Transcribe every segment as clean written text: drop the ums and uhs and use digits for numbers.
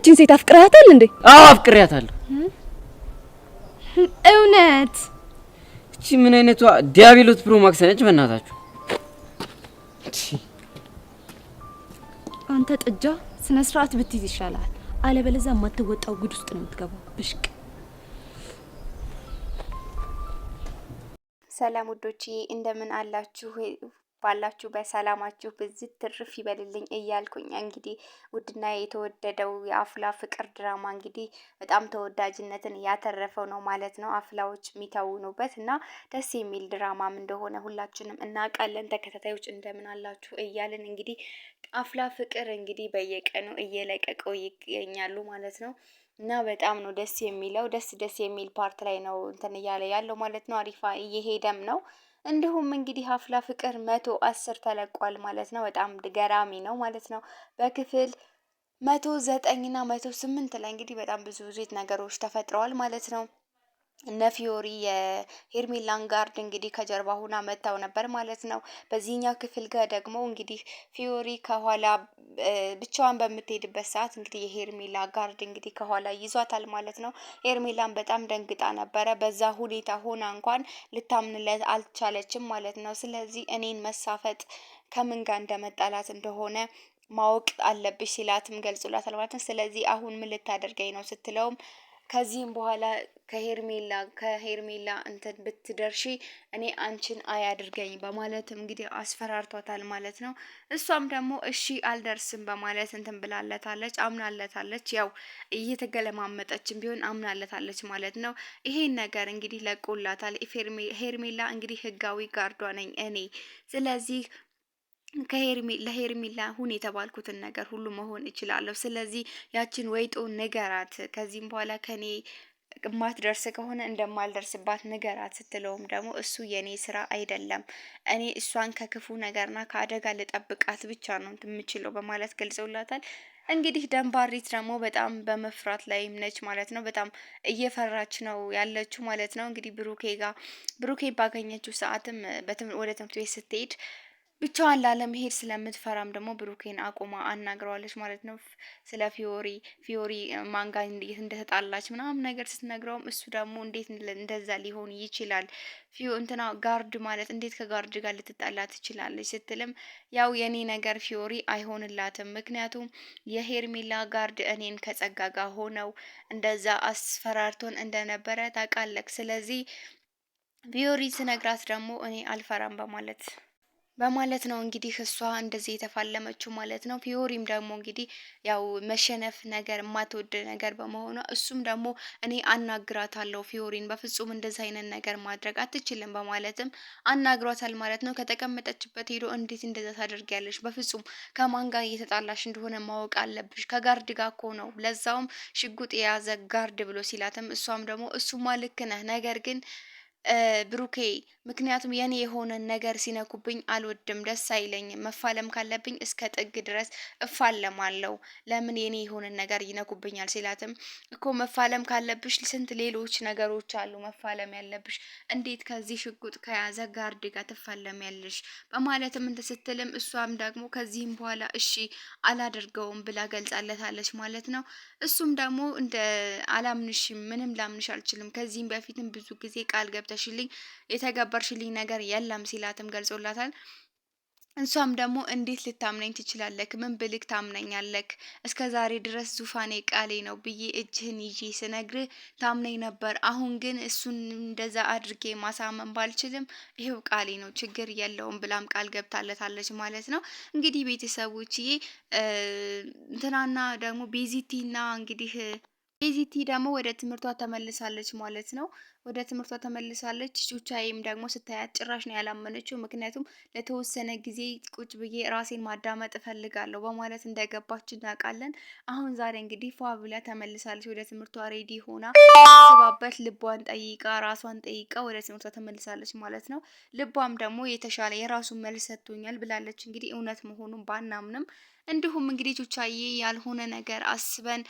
እቺን ሴት አፍቅራታል እንዴ? አዎ አፍቅሪያታለሁ። እውነት? እቺ ምን አይነቷ ዲያብሎስ ፕሮ ማክስ ነች በእናታችሁ? አንተ ጥጃ ስነ ስርዓት ብትይዝ ይሻላል። አለበለዚያ የማትወጣው ጉድ ውስጥ ነው የምትገባው። ብሽቅ። ሰላም ውዶቼ እንደምን አላችሁ? ባላችሁ በሰላማችሁ ብዝት ትርፍ ይበልልኝ እያልኩኝ እንግዲህ ውድና የተወደደው የአፍላ ፍቅር ድራማ እንግዲህ በጣም ተወዳጅነትን ያተረፈው ነው ማለት ነው። አፍላዎች የሚተውኑበት እና ደስ የሚል ድራማም እንደሆነ ሁላችንም እናውቃለን። ተከታታዮች እንደምን አላችሁ እያልን እንግዲህ አፍላ ፍቅር እንግዲህ በየቀኑ እየለቀቀው ይገኛሉ ማለት ነው። እና በጣም ነው ደስ የሚለው። ደስ የሚል ፓርት ላይ ነው እንትን እያለ ያለው ማለት ነው። አሪፋ እየሄደም ነው። እንዲሁም እንግዲህ አፍላ ፍቅር 110 ተለቋል ማለት ነው። በጣም ገራሚ ነው ማለት ነው። በክፍል 109 እና 108 ላይ እንግዲህ በጣም ብዙ ነገሮች ተፈጥረዋል ማለት ነው። እነ ፊዮሪ የሄርሜላን ጋርድ እንግዲህ ከጀርባ ሁና መታው ነበር ማለት ነው። በዚህኛው ክፍል ጋር ደግሞ እንግዲህ ፊዮሪ ከኋላ ብቻዋን በምትሄድበት ሰዓት እንግዲህ የሄርሜላ ጋርድ እንግዲህ ከኋላ ይዟታል ማለት ነው። ሄርሜላን በጣም ደንግጣ ነበረ። በዛ ሁኔታ ሆና እንኳን ልታምንለት አልቻለችም ማለት ነው። ስለዚህ እኔን መሳፈጥ ከምን ጋር እንደመጣላት እንደሆነ ማወቅ አለብሽ ሲላትም ገልጾላታል ማለት ነው። ስለዚህ አሁን ምን ልታደርገኝ ነው ስትለውም ከዚህም በኋላ ከሄርሜላ እንትን ብትደርሺ እኔ አንቺን አያድርገኝ በማለትም እንግዲህ አስፈራርቷታል ማለት ነው። እሷም ደግሞ እሺ አልደርስም በማለት እንትን ብላለታለች፣ አምናለታለች። ያው እየተገለማመጠችም ቢሆን አምናለታለች ማለት ነው። ይሄን ነገር እንግዲህ ለቆላታል። ሄርሜላ እንግዲህ ህጋዊ ጋርዷ ነኝ እኔ ስለዚህ ለሄርሜላ ሁን የተባልኩትን ነገር ሁሉ መሆን እችላለሁ። ስለዚህ ያችን ወይጦ ንገራት፣ ከዚህም በኋላ ከኔ ማትደርስ ከሆነ እንደማልደርስባት ንገራት ስትለውም ደግሞ እሱ የኔ ስራ አይደለም፣ እኔ እሷን ከክፉ ነገርና ከአደጋ ልጠብቃት ብቻ ነው የምችለው በማለት ገልጸውላታል። እንግዲህ ደንባሪት ደግሞ በጣም በመፍራት ላይ ነች ማለት ነው። በጣም እየፈራች ነው ያለችው ማለት ነው። እንግዲህ ብሩኬ ባገኘችው ሰዓትም ወደ ትምህርት ቤት ስትሄድ ብቻዋን ላለመሄድ ስለምትፈራም ደግሞ ብሩኬን አቁማ አናግረዋለች ማለት ነው። ስለ ፊዮሪ ማንጋ እንደተጣላች ምናምን ነገር ስትነግረውም እሱ ደግሞ እንዴት እንደዛ ሊሆን ይችላል እንትና ጋርድ ማለት እንዴት ከጋርድ ጋር ልትጣላ ትችላለች ስትልም ያው የኔ ነገር ፊዮሪ አይሆንላትም፣ ምክንያቱም የሄርሜላ ጋርድ እኔን ከጸጋ ጋር ሆነው እንደዛ አስፈራርቶን እንደነበረ ታውቃለህ። ስለዚህ ፊዮሪ ስነግራት ደግሞ እኔ አልፈራም በማለት ነው እንግዲህ እሷ እንደዚህ የተፋለመችው ማለት ነው። ፊዮሪም ደግሞ እንግዲህ ያው መሸነፍ ነገር የማትወድ ነገር በመሆኗ እሱም ደግሞ እኔ አናግራታለሁ ፊዮሪን በፍጹም እንደዚህ አይነት ነገር ማድረግ አትችልም በማለትም አናግሯታል ማለት ነው። ከተቀመጠችበት ሄዶ እንዴት እንደዛ ታደርጊያለሽ? በፍጹም ከማን ጋር እየተጣላሽ እንደሆነ ማወቅ አለብሽ። ከጋርድ ጋር እኮ ነው፣ ለዛውም ሽጉጥ የያዘ ጋርድ ብሎ ሲላትም እሷም ደግሞ እሱማ ልክ ነህ፣ ነገር ግን ብሩኬ ምክንያቱም የኔ የሆነ ነገር ሲነኩብኝ አልወድም፣ ደስ አይለኝም። መፋለም ካለብኝ እስከ ጥግ ድረስ እፋለማለሁ። ለምን የኔ የሆነ ነገር ይነኩብኛል ሲላትም እኮ መፋለም ካለብሽ ስንት ሌሎች ነገሮች አሉ መፋለም ያለብሽ፣ እንዴት ከዚህ ሽጉጥ ከያዘ ጋርድ ጋር ትፋለሚያለሽ? በማለትም እንትን ስትልም እሷም ደግሞ ከዚህም በኋላ እሺ አላደርገውም ብላ ገልጻለታለች ማለት ነው። እሱም ደግሞ እንደ አላምንሽም፣ ምንም ላምንሽ አልችልም፣ ከዚህም በፊትም ብዙ ጊዜ ቃል ገብተሽልኝ የተገበርሽልኝ ነገር የለም ሲላትም ገልጾላታል። እሷም ደግሞ እንዴት ልታምነኝ ትችላለክ? ምን ብልክ ታምነኛለክ? እስከ ዛሬ ድረስ ዙፋኔ ቃሌ ነው ብዬ እጅህን ይዤ ስነግርህ ታምነኝ ነበር። አሁን ግን እሱን እንደዛ አድርጌ ማሳመን ባልችልም ይሄው ቃሌ ነው፣ ችግር የለውም ብላም ቃል ገብታለታለች ማለት ነው። እንግዲህ ቤተሰቦችዬ እንትናና ደግሞ ቤዚቲና እንግዲህ ቤዚቲ ደግሞ ወደ ትምህርቷ ተመልሳለች ማለት ነው። ወደ ትምህርቷ ተመልሳለች። ቹቻይም ደግሞ ስታያት ጭራሽ ነው ያላመነችው። ምክንያቱም ለተወሰነ ጊዜ ቁጭ ብዬ ራሴን ማዳመጥ እፈልጋለሁ በማለት እንደገባች እናውቃለን። አሁን ዛሬ እንግዲህ ፏ ብላ ተመልሳለች። ወደ ትምህርቷ ሬዲ ሆና አስባበት ልቧን ጠይቃ ራሷን ጠይቃ ወደ ትምህርቷ ተመልሳለች ማለት ነው። ልቧም ደግሞ የተሻለ የራሱን መልስ ሰጥቶኛል ብላለች። እንግዲህ እውነት መሆኑን ባናምንም እንዲሁም እንግዲህ ቹቻዬ ያልሆነ ነገር አስበን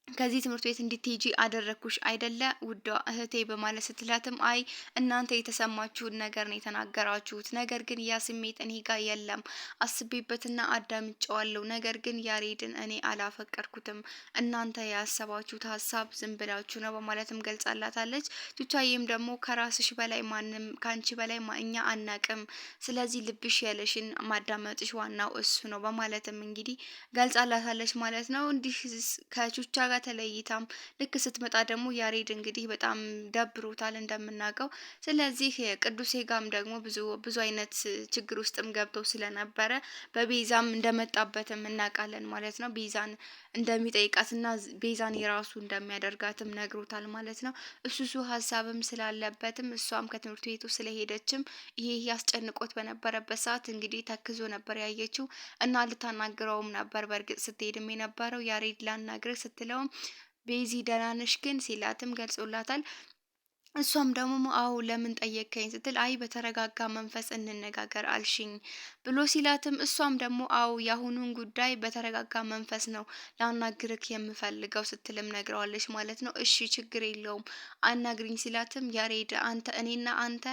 ከዚህ ትምህርት ቤት እንድትሄጂ አደረኩሽ አይደለ ውዷ እህቴ በማለት ስትላትም አይ እናንተ የተሰማችሁን ነገር ነው የተናገራችሁት፣ ነገር ግን ያ ስሜት እኔ ጋር የለም፣ አስቤበትና አዳምጨዋለሁ፣ ነገር ግን ያሬድን እኔ አላፈቀርኩትም፣ እናንተ ያሰባችሁት ሀሳብ ዝም ብላችሁ ነው በማለትም ገልጻላታለች። ቹቻዬም ደግሞ ከራስሽ በላይ ማንም ካንቺ በላይ እኛ አናቅም፣ ስለዚህ ልብሽ ያለሽን ማዳመጥሽ ዋናው እሱ ነው በማለትም እንግዲህ ገልጻላታለች ማለት ነው። እንዲህ ከቹቻ ጋር ተለይታም ልክ ስትመጣ ደግሞ ያሬድ እንግዲህ በጣም ደብሮታል እንደምናውቀው። ስለዚህ ቅዱሴ ጋም ደግሞ ብዙ አይነት ችግር ውስጥም ገብተው ስለነበረ በቤዛም እንደመጣበትም እናውቃለን ማለት ነው። ቤዛን እንደሚጠይቃትና ቤዛን የራሱ እንደሚያደርጋትም ነግሮታል ማለት ነው። እሱ ሀሳብም ስላለበትም እሷም ከትምህርት ቤቱ ስለሄደችም ይሄ ያስጨንቆት በነበረበት ሰዓት እንግዲህ ተክዞ ነበር ያየችው እና ልታናግረውም ነበር በእርግጥ ስትሄድም የነበረው ያሬድ ላናግርህ ስትለው ቤዚ ደህና ነሽ ግን ሲላትም ገልጾላታል። እሷም ደግሞ አዎ ለምን ጠየቅከኝ ስትል አይ በተረጋጋ መንፈስ እንነጋገር አልሽኝ ብሎ ሲላትም እሷም ደግሞ አዎ የአሁኑን ጉዳይ በተረጋጋ መንፈስ ነው ላናግርክ የምፈልገው ስትልም ነግረዋለች ማለት ነው። እሺ ችግር የለውም አናግሪኝ ሲላትም ያሬድ እኔና አንተ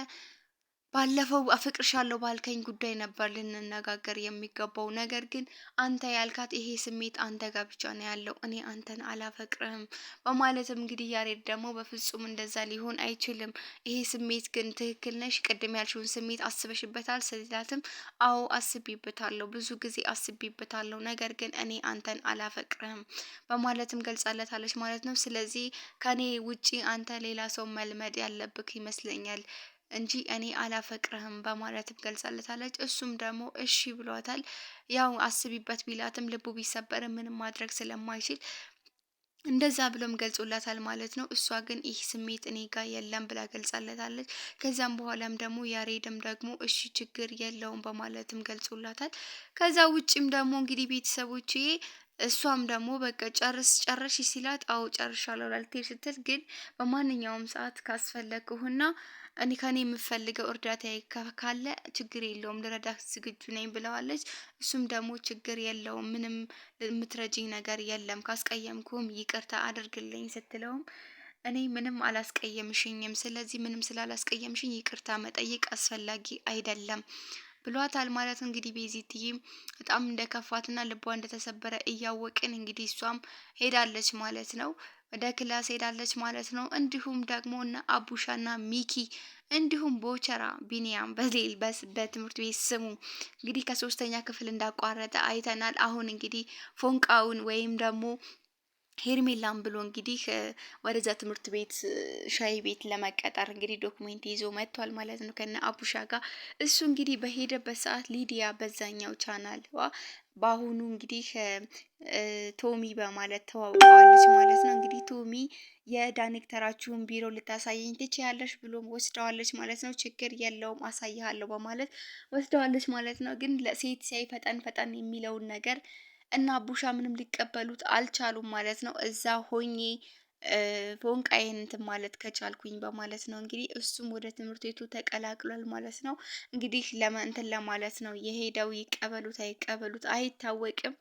ባለፈው አፈቅርሻለሁ ባልከኝ ጉዳይ ነበር ልንነጋገር የሚገባው። ነገር ግን አንተ ያልካት ይሄ ስሜት አንተ ጋር ብቻ ነው ያለው፣ እኔ አንተን አላፈቅርህም በማለትም እንግዲህ ያሬድ ደግሞ በፍጹም እንደዛ ሊሆን አይችልም፣ ይሄ ስሜት ግን ትክክል ነሽ፣ ቅድም ያልሽውን ስሜት አስበሽበታል ስላትም አዎ አስቤበታለሁ፣ ብዙ ጊዜ አስቤበታለሁ፣ ነገር ግን እኔ አንተን አላፈቅርህም በማለትም ገልጻለታለች ማለት ነው። ስለዚህ ከኔ ውጪ አንተ ሌላ ሰው መልመድ ያለብክ ይመስለኛል እንጂ እኔ አላፈቅርህም በማለትም ገልጻለታለች። እሱም ደግሞ እሺ ብሏታል። ያው አስቢበት ቢላትም ልቡ ቢሰበርም ምንም ማድረግ ስለማይችል እንደዛ ብሎም ገልጾላታል ማለት ነው። እሷ ግን ይህ ስሜት እኔ ጋር የለም ብላ ገልጻለታለች። ከዛም በኋላም ደግሞ ያሬድም ደግሞ እሺ ችግር የለውም በማለትም ገልጾላታል። ከዛ ውጭም ደግሞ እንግዲህ ቤተሰቦቼ እሷም ደግሞ በቃ ጨርሽ ሲላት አዎ ጨርሻለሁ ላልቴ ስትል ግን በማንኛውም ሰዓት ካስፈለግሁና እኔ ከኔ የምፈልገው እርዳታ ካለ ችግር የለውም ልረዳህ ዝግጁ ነኝ ብለዋለች። እሱም ደግሞ ችግር የለውም ምንም የምትረጂኝ ነገር የለም ካስቀየምኩም ይቅርታ አድርግልኝ ስትለውም እኔ ምንም አላስቀየምሽኝም፣ ስለዚህ ምንም ስላላስቀየምሽኝ ይቅርታ መጠየቅ አስፈላጊ አይደለም ብሏታል ማለት ነው። እንግዲህ ቤዚትዬም በጣም እንደከፋትና ልቧ እንደተሰበረ እያወቅን እንግዲህ እሷም ሄዳለች ማለት ነው። ወደ ክላስ ሄዳለች ማለት ነው። እንዲሁም ደግሞ እነ አቡሻና ሚኪ እንዲሁም ቦቸራ ቢኒያም በትምህርት ቤት ስሙ እንግዲህ ከ3ኛ ክፍል እንዳቋረጠ አይተናል። አሁን እንግዲህ ፎንቃውን ወይም ደግሞ ሄርሜላን ብሎ እንግዲህ ወደዛ ትምህርት ቤት ሻይ ቤት ለመቀጠር እንግዲህ ዶክሜንት ይዞ መጥቷል ማለት ነው ከነ አቡሻ ጋር። እሱ እንግዲህ በሄደበት ሰዓት ሊዲያ በዛኛው ቻናል በአሁኑ እንግዲህ ቶሚ በማለት ተዋውቀዋለች ማለት ነው። እንግዲህ ቶሚ የዳይሬክተራችሁን ቢሮ ልታሳየኝ ትችያለሽ ብሎ ወስደዋለች ማለት ነው። ችግር የለውም አሳይሃለሁ በማለት ወስደዋለች ማለት ነው። ግን ለሴት ሲያይ ፈጠን ፈጠን የሚለውን ነገር እና አቡሻ ምንም ሊቀበሉት አልቻሉም ማለት ነው። እዛ ሆኜ ፎንቃዬን እንትን ማለት ከቻልኩኝ በማለት ነው እንግዲህ እሱም ወደ ትምህርት ቤቱ ተቀላቅሏል ማለት ነው። እንግዲህ እንትን ለማለት ነው የሄደው። ይቀበሉት አይቀበሉት አይታወቅም።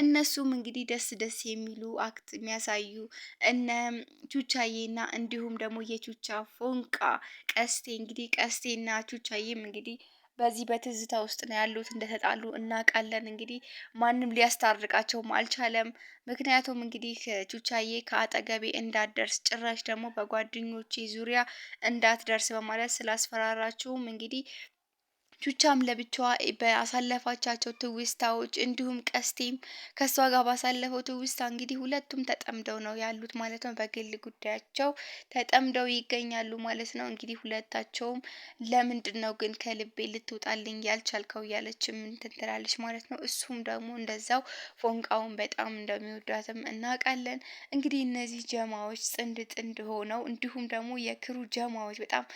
እነሱም እንግዲህ ደስ የሚሉ አክት የሚያሳዩ እነ ቹቻዬና እንዲሁም ደግሞ የቹቻ ፎንቃ ቀስቴ እንግዲህ ቀስቴና ቹቻዬም እንግዲህ በዚህ በትዝታ ውስጥ ነው ያሉት። እንደተጣሉ እናውቃለን። እንግዲህ ማንም ሊያስታርቃቸውም አልቻለም። ምክንያቱም እንግዲህ ቹቻዬ ከአጠገቤ እንዳትደርስ ጭራሽ ደግሞ በጓደኞቼ ዙሪያ እንዳትደርስ በማለት ስላስፈራራችውም እንግዲህ ቹቻም ለብቻዋ በአሳለፋቻቸው ትውስታዎች እንዲሁም ቀስቴም ከሷ ጋር ባሳለፈው ትውስታ እንግዲህ ሁለቱም ተጠምደው ነው ያሉት ማለት ነው። በግል ጉዳያቸው ተጠምደው ይገኛሉ ማለት ነው። እንግዲህ ሁለታቸውም ለምንድን ነው ግን ከልቤ ልትወጣልኝ ያልቻልከው እያለችም እንትን ትላለች ማለት ነው። እሱም ደግሞ እንደዛው ፎንቃውን በጣም እንደሚወዳትም እናውቃለን። እንግዲህ እነዚህ ጀማዎች ጥንድ ሆነው እንዲሁም ደግሞ የክሩ ጀማዎች በጣም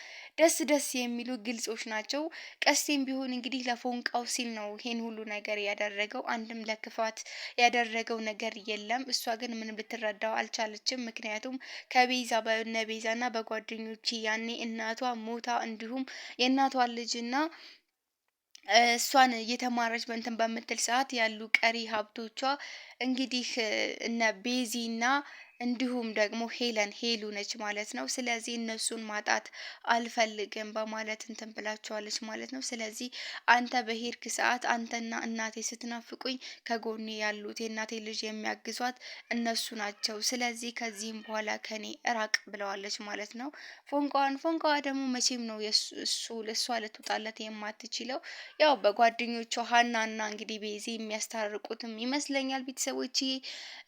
ደስ የሚሉ ግልጾች ናቸው። ቀስቴም ቢሆን እንግዲህ ለፎንቃው ሲል ነው ይሄን ሁሉ ነገር ያደረገው። አንድም ለክፋት ያደረገው ነገር የለም። እሷ ግን ምንም ልትረዳው አልቻለችም። ምክንያቱም ከቤዛ በነቤዛና በጓደኞች ያኔ እናቷ ሞታ እንዲሁም የእናቷ ልጅና እሷን እየተማረች በእንትን በምትል ሰዓት ያሉ ቀሪ ሀብቶቿ እንግዲህ እነ ቤዚና እንዲሁም ደግሞ ሄሉ ነች ማለት ነው። ስለዚህ እነሱን ማጣት አልፈልግም በማለት እንትን ብላቸዋለች ማለት ነው። ስለዚህ አንተ በሄድክ ሰዓት አንተና እናቴ ስትናፍቁኝ ከጎኔ ያሉት የእናቴ ልጅ የሚያግዟት እነሱ ናቸው። ስለዚህ ከዚህም በኋላ ከኔ እራቅ ብለዋለች ማለት ነው። ፎንቃዋ ደግሞ መቼም ነው እሷ ልትወጣለት የማትችለው ያው በጓደኞቿ ሀናና እንግዲህ ቤዚ የሚያስታርቁትም ይመስለኛል። ቤተሰቦች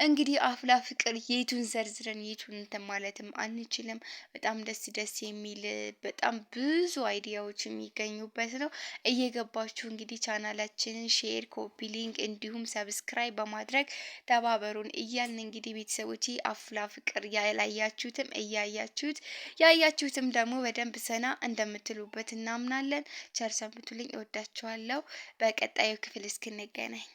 እንግዲህ አፍላ ፍቅር የቱን ዘርዝረን የቱን እንትን ማለትም አንችልም። በጣም ደስ የሚል በጣም ብዙ አይዲያዎች የሚገኙበት ነው። እየገባችሁ እንግዲህ ቻናላችንን ሼር፣ ኮፒ ሊንክ እንዲሁም ሰብስክራይብ በማድረግ ተባበሩን እያልን እንግዲህ ቤተሰቦች አፍላ ፍቅር ያላያችሁትም እያያችሁት ያያችሁትም ደግሞ በደንብ ሰና እንደምትሉበት እናምናለን። ቸር ሰንብቱልኝ። እወዳችኋለሁ። በቀጣዩ ክፍል እስክንገናኝ